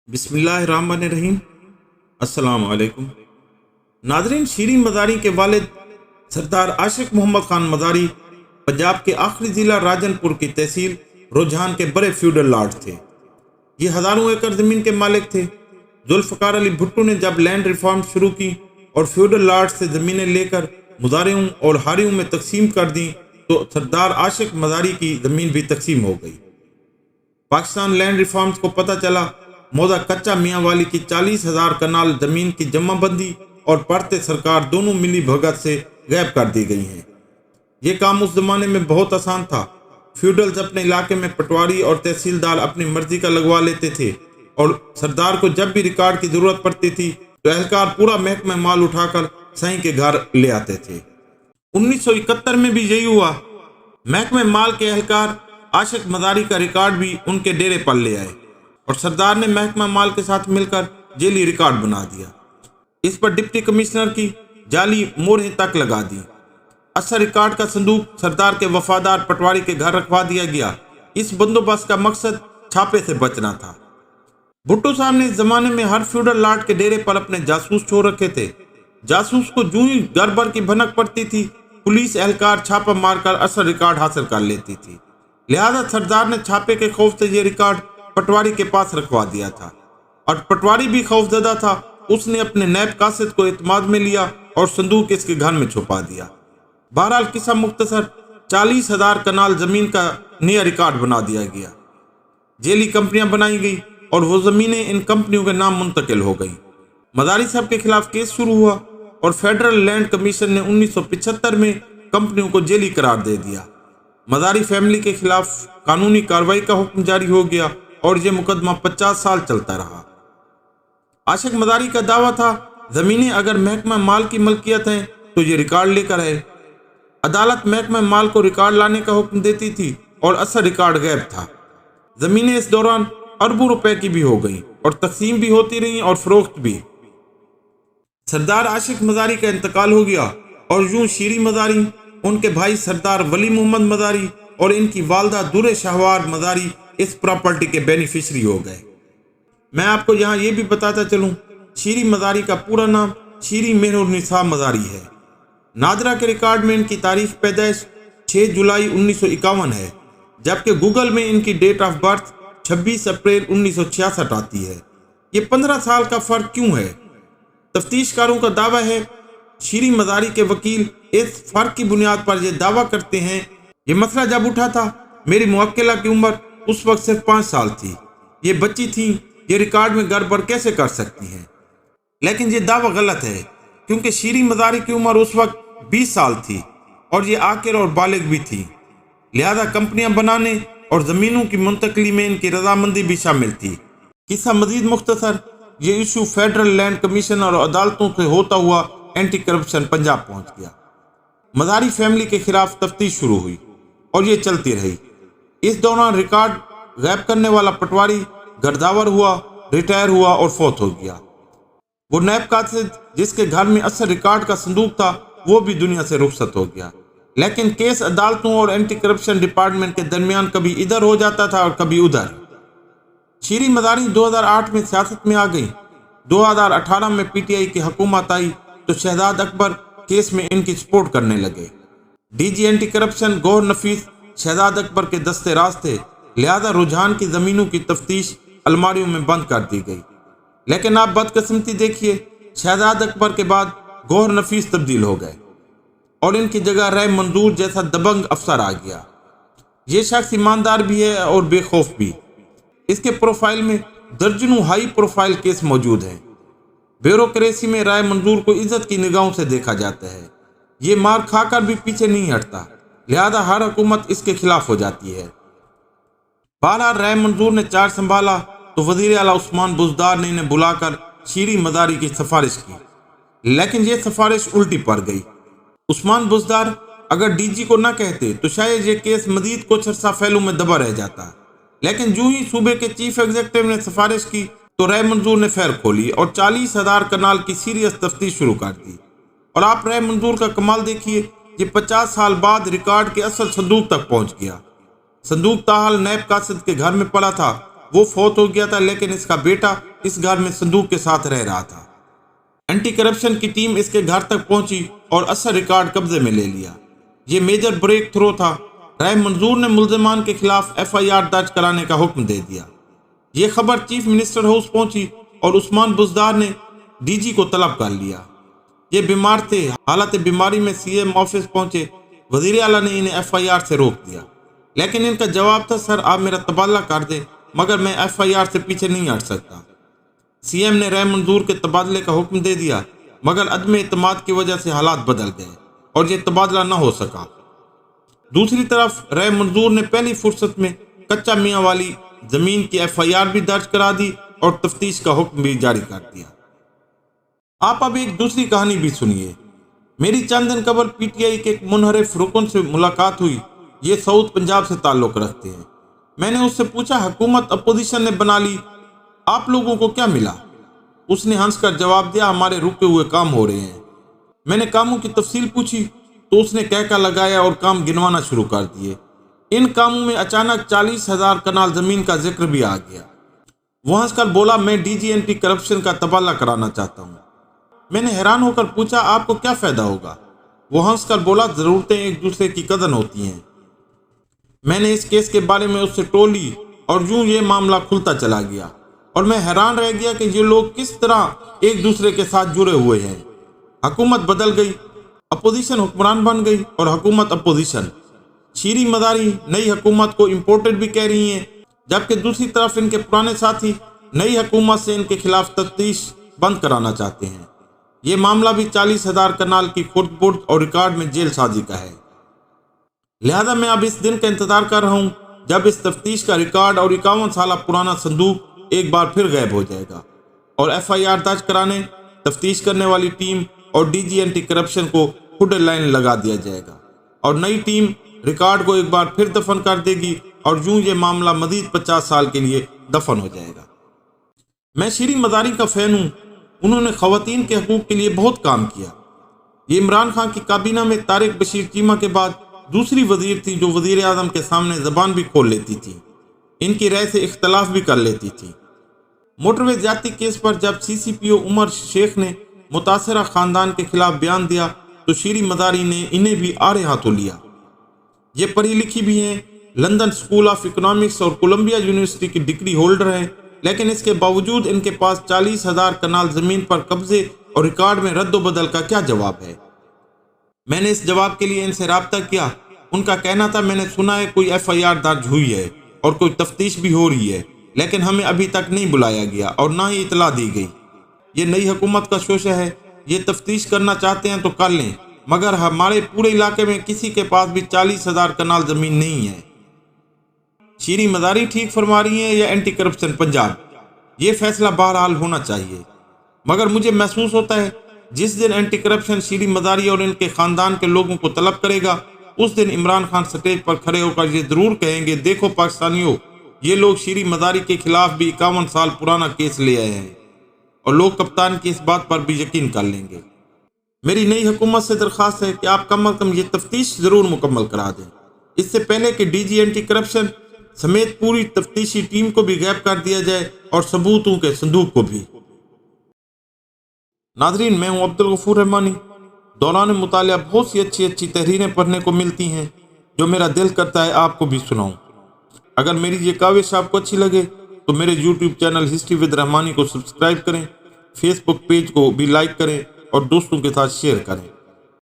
بسم اللہ الرحمن الرحیم۔ السلام علیکم ناظرین، شیریں مزاری کے والد سردار عاشق محمد خان مزاری پنجاب کے آخری ضلع راجن پور کی تحصیل رجحان کے بڑے فیوڈل لارڈ تھے۔ یہ ہزاروں ایکڑ زمین کے مالک تھے۔ ذوالفقار علی بھٹو نے جب لینڈ ریفارم شروع کی اور فیوڈل لارڈ سے زمینیں لے کر مزارعوں اور ہاریوں میں تقسیم کر دیں تو سردار عاشق مزاری کی زمین بھی تقسیم ہو گئی۔ پاکستان لینڈ ریفارمز کو پتہ چلا موضع کچا میاں والی کی 40,000 کنال زمین کی جمع بندی اور پرتے سرکار دونوں ملی بھگت سے غائب کر دی گئی ہیں۔ یہ کام اس زمانے میں بہت آسان تھا۔ فیوڈلز اپنے علاقے میں پٹواری اور تحصیلدار اپنی مرضی کا لگوا لیتے تھے اور سردار کو جب بھی ریکارڈ کی ضرورت پڑتی تھی تو اہلکار پورا محکمہ مال اٹھا کر سائیں کے گھر لے آتے تھے۔ 1971 میں بھی یہی ہوا۔ محکمہ مال کے اہلکار عاشق مزاری کا ریکارڈ بھی ان کے ڈیرے پر لے آئے اور سردار نے محکمہ مال کے ساتھ مل کر جعلی ریکارڈ بنا دیا۔ اس پر ڈپٹی کمشنر کی جعلی مہریں تک لگا دی۔ اصل ریکارڈ کا صندوق سردار کے وفادار پٹواری کے گھر رکھوا دیا گیا۔ اس بندوبست کا مقصد چھاپے سے بچنا تھا۔ بھٹو صاحب نے اس زمانے میں ہر فیوڈل لارڈ کے ڈیرے پر اپنے جاسوس چھوڑ رکھے تھے۔ جاسوس کو جو ہی گھر بھر کی بھنک پڑتی تھی، پولیس اہلکار چھاپا مار کر اصل ریکارڈ حاصل کر لیتی تھی۔ لہذا سردار نے چھاپے کے خوف سے یہ ریکارڈ پٹواری کے پاس رکھوا دیا تھا اور پٹواری بھی خوف زدہ تھا۔ اس نے اپنے نیب قاصد کو اعتماد میں لیا اور صندوق اس کے گھر میں چھپا دیا۔ بہرحال قصہ مختصر، 40,000 کنال زمین کا نیا ریکارڈ بنا دیا گیا۔ جعلی کمپنیاں بنائی گئی اور وہ زمینیں ان کمپنیوں کے نام منتقل ہو گئی۔ مزاری صاحب کے خلاف کیس شروع ہوا اور فیڈرل لینڈ کمیشن نے 1975 میں کمپنیوں کو جعلی قرار دے دیا۔ مزاری فیملی کے خلاف قانونی کارروائی کا حکم جاری ہو گیا اور یہ مقدمہ 50 سال چلتا رہا۔ عاشق مزاری کا دعویٰ تھا زمینیں اگر محکمہ مال کی ملکیت ہیں تو یہ ریکارڈ لے کر آئے۔ عدالت محکمہ مال کو ریکارڈ لانے کا حکم دیتی تھی اور اصل ریکارڈ غائب تھا۔ زمینیں اس دوران اربوں روپے کی بھی ہو گئیں اور تقسیم بھی ہوتی رہیں اور فروخت بھی۔ سردار عاشق مزاری کا انتقال ہو گیا اور یوں شیریں مزاری، ان کے بھائی سردار ولی محمد مزاری اور ان کی والدہ در شہوار مزاری اس پراپرٹی کے بینیفیشری ہو گئے۔ میں آپ کو یہاں یہ بھی بتاتا چلوں، شیریں مزاری کا پورا نام شیریں مہر النساء مزاری ہے۔ نادرہ کے ریکارڈ میں ان کی تاریخ پیدائش 6 جولائی 1951 ہے، جبکہ گوگل میں ان کی ڈیٹ آف برتھ 26 اپریل 1966 آتی ہے۔ یہ 15 سال کا فرق کیوں ہے؟ تفتیش کاروں کا دعویٰ ہے، شیریں مزاری کے وکیل اس فرق کی بنیاد پر یہ دعویٰ کرتے ہیں، یہ مسئلہ جب اٹھا تھا میری موکلہ کی عمر اس وقت صرف 5 سال تھی، یہ بچی تھیں، یہ ریکارڈ میں گڑبڑ کیسے کر سکتی ہیں؟ لیکن یہ دعویٰ غلط ہے کیونکہ شیریں مزاری کی عمر اس وقت 20 سال تھی اور یہ عاقل اور بالغ بھی تھی، لہذا کمپنیاں بنانے اور زمینوں کی منتقلی میں ان کی رضامندی بھی شامل تھی۔ قصہ مزید مختصر، یہ ایشو فیڈرل لینڈ کمیشن اور عدالتوں سے ہوتا ہوا اینٹی کرپشن پنجاب پہنچ گیا۔ مزاری فیملی کے خلاف تفتیش شروع ہوئی اور یہ چلتی رہی۔ اس دوران ریکارڈ غائب کرنے والا پٹواری گرداور ہوا، ریٹائر ہوا اور فوت ہو گیا۔ وہ نیب قاصد جس کے گھر میں اصل ریکارڈ کا صندوق تھا وہ بھی دنیا سے رخصت ہو گیا، لیکن کیس عدالتوں اور اینٹی کرپشن ڈپارٹمنٹ کے درمیان کبھی ادھر ہو جاتا تھا اور کبھی ادھر۔ شیریں مزاری 2008 میں سیاست میں آ گئی۔ 2018 میں پی ٹی آئی کی حکومت آئی تو شہزاد اکبر کیس میں ان کی سپورٹ کرنے لگے۔ ڈی جی اینٹی کرپشن گوہر نفیس شہزاد اکبر کے دستے راز تھے، لہذا رجحان کی زمینوں کی تفتیش الماریوں میں بند کر دی گئی۔ لیکن آپ بدقسمتی دیکھیے، شہزاد اکبر کے بعد گوہر نفیس تبدیل ہو گئے اور ان کی جگہ رائے منظور جیسا دبنگ افسر آ گیا۔ یہ شخص ایماندار بھی ہے اور بے خوف بھی۔ اس کے پروفائل میں درجنوں ہائی پروفائل کیس موجود ہیں۔ بیوروکریسی میں رائے منظور کو عزت کی نگاہوں سے دیکھا جاتا ہے۔ یہ مار کھا کر بھی پیچھے نہیں ہٹتا، لہذا ہر حکومت اس کے خلاف ہو جاتی ہے۔ بہرحال رائے منظور نے چارج سنبھالا تو وزیر اعلیٰ عثمان بزدار نے انہیں بلا کر شیریں مزاری کی سفارش کی، لیکن یہ سفارش الٹی پڑ گئی۔ عثمان بزدار اگر ڈی جی کو نہ کہتے تو شاید یہ کیس مزید کچھ عرصہ پھیلوں میں دبا رہ جاتا، لیکن جو ہی صوبے کے چیف ایگزیکٹو نے سفارش کی تو رائے منظور نے فیر کھولی اور 40,000 کنال کی سیریس تفتیش شروع کر دی۔ اور آپ رائے منظور کا کمال دیکھیے، یہ 50 سال بعد ریکارڈ کے اصل صندوق تک پہنچ گیا۔ صندوق تاحال نیب قاصد کے گھر میں پڑا تھا، وہ فوت ہو گیا تھا، لیکن اس کا بیٹا اس گھر میں صندوق کے ساتھ رہ رہا تھا۔ اینٹی کرپشن کی ٹیم اس کے گھر تک پہنچی اور اثر ریکارڈ قبضے میں لے لیا۔ یہ میجر بریک تھرو تھا۔ رائے منظور نے ملزمان کے خلاف FIR درج کرانے کا حکم دے دیا۔ یہ خبر چیف منسٹر ہاؤس پہنچی اور عثمان بزدار نے DG کو طلب کر لیا۔ یہ بیمار تھے، حالت بیماری میں CM آفس پہنچے۔ وزیر اعلیٰ نے انہیں FIR سے روک دیا، لیکن ان کا جواب تھا، سر آپ میرا تبادلہ کر دیں مگر میں FIR سے پیچھے نہیں ہٹ سکتا۔ CM نے رائے منظور کے تبادلے کا حکم دے دیا، مگر عدم اعتماد کی وجہ سے حالات بدل گئے اور یہ تبادلہ نہ ہو سکا۔ دوسری طرف رائے منظور نے پہلی فرصت میں کچا میاں والی زمین کی FIR بھی درج کرا دی اور تفتیش کا حکم بھی جاری کر دیا۔ آپ اب ایک دوسری کہانی بھی سنیے۔ میری چند دن قبل PTI کے ایک منحرف رکن سے ملاقات ہوئی۔ یہ ساؤتھ پنجاب سے تعلق رکھتے ہیں۔ میں نے اس سے پوچھا، حکومت اپوزیشن نے بنا لی، آپ لوگوں کو کیا ملا؟ اس نے ہنس کر جواب دیا، ہمارے رکے ہوئے کام ہو رہے ہیں۔ میں نے کاموں کی تفصیل پوچھی تو اس نے کہکا لگایا اور کام گنوانا شروع کر دیے۔ ان کاموں میں اچانک 40,000 کنال زمین کا ذکر بھی آ گیا۔ وہ ہنس کر بولا، میں DG اینٹی کرپشن کا تبادلہ کرانا چاہتا ہوں۔ میں نے حیران ہو کر پوچھا، آپ کو کیا فائدہ ہوگا؟ وہ ہنس کر بولا، ضرورتیں ایک دوسرے کی کزن ہوتی ہیں۔ میں نے اس کیس کے بارے میں اس سے ٹولی اور یوں یہ معاملہ کھلتا چلا گیا اور میں حیران رہ گیا کہ یہ لوگ کس طرح ایک دوسرے کے ساتھ جڑے ہوئے ہیں۔ حکومت بدل گئی، اپوزیشن حکمران بن گئی اور حکومت اپوزیشن۔ شیریں مزاری نئی حکومت کو امپورٹڈ بھی کہہ رہی ہیں، جبکہ دوسری طرف ان کے پرانے ساتھی نئی حکومت سے ان کے خلاف تفتیش بند کرانا چاہتے ہیں۔ یہ معاملہ بھی 40,000 کنال کی خرد برد اور ریکارڈ میں جیل سازی کا ہے۔ لہذا میں اب اس دن کا انتظار کر رہا ہوں جب اس تفتیش کا ریکارڈ اور 51 سالہ پرانا صندوق ایک بار پھر غائب ہو جائے گا اور FIR درج کرانے، تفتیش کرنے والی ٹیم اور DG اینٹی کرپشن کو خود لائن لگا دیا جائے گا اور نئی ٹیم ریکارڈ کو ایک بار پھر دفن کر دے گی اور یوں یہ معاملہ مزید 50 سال کے لیے دفن ہو جائے گا۔ میں شیریں مزاری کا فین ہوں۔ انہوں نے خواتین کے حقوق کے لیے بہت کام کیا۔ یہ عمران خان کی کابینہ میں طارق بشیر چیمہ کے بعد دوسری وزیر تھی جو وزیر اعظم کے سامنے زبان بھی کھول لیتی تھی، ان کی رائے سے اختلاف بھی کر لیتی تھی۔ موٹر وے زیادتی کیس پر جب CCPO عمر شیخ نے متاثرہ خاندان کے خلاف بیان دیا تو شیریں مزاری نے انہیں بھی آڑے ہاتھوں لیا۔ یہ پڑھی لکھی بھی ہیں، لندن اسکول آف اکنامکس اور کولمبیا یونیورسٹی کی ڈگری ہولڈر ہیں، لیکن اس کے باوجود ان کے پاس 40,000 کنال زمین پر قبضے اور ریکارڈ میں رد و بدل کا کیا جواب ہے؟ میں نے اس جواب کے لیے ان سے رابطہ کیا۔ ان کا کہنا تھا، میں نے سنا ہے کوئی FIR درج ہوئی ہے اور کوئی تفتیش بھی ہو رہی ہے، لیکن ہمیں ابھی تک نہیں بلایا گیا اور نہ ہی اطلاع دی گئی۔ یہ نئی حکومت کا شوشہ ہے، یہ تفتیش کرنا چاہتے ہیں تو کر لیں، مگر ہمارے پورے علاقے میں کسی کے پاس بھی 40,000 کنال زمین نہیں ہے۔ شیریں مزاری ٹھیک فرما رہی ہیں یا اینٹی کرپشن پنجاب؟ یہ فیصلہ بہرحال ہونا چاہیے، مگر مجھے محسوس ہوتا ہے جس دن اینٹی کرپشن شیریں مزاری اور ان کے خاندان کے لوگوں کو طلب کرے گا، اس دن عمران خان سٹیج پر کھڑے ہو کر یہ ضرور کہیں گے، دیکھو پاکستانیوں، یہ لوگ شیریں مزاری کے خلاف بھی 51 سال پرانا کیس لے آئے ہیں، اور لوگ کپتان کی اس بات پر بھی یقین کر لیں گے۔ میری نئی حکومت سے درخواست ہے کہ آپ کم از کم یہ تفتیش ضرور مکمل کرا دیں، اس سے پہلے کہ DG اینٹی کرپشن سمیت پوری تفتیشی ٹیم کو بھی غائب کر دیا جائے اور ثبوتوں کے صندوق کو بھی۔ ناظرین، میں ہوں عبدالغفور رحمانی۔ دوران مطالعہ بہت سی اچھی تحریریں پڑھنے کو ملتی ہیں جو میرا دل کرتا ہے آپ کو بھی سناؤں۔ اگر میری یہ کاوش آپ کو اچھی لگے تو میرے YouTube چینل ہسٹری ود رحمانی کو سبسکرائب کریں، فیس بک پیج کو بھی لائک کریں اور دوستوں کے ساتھ شیئر کریں۔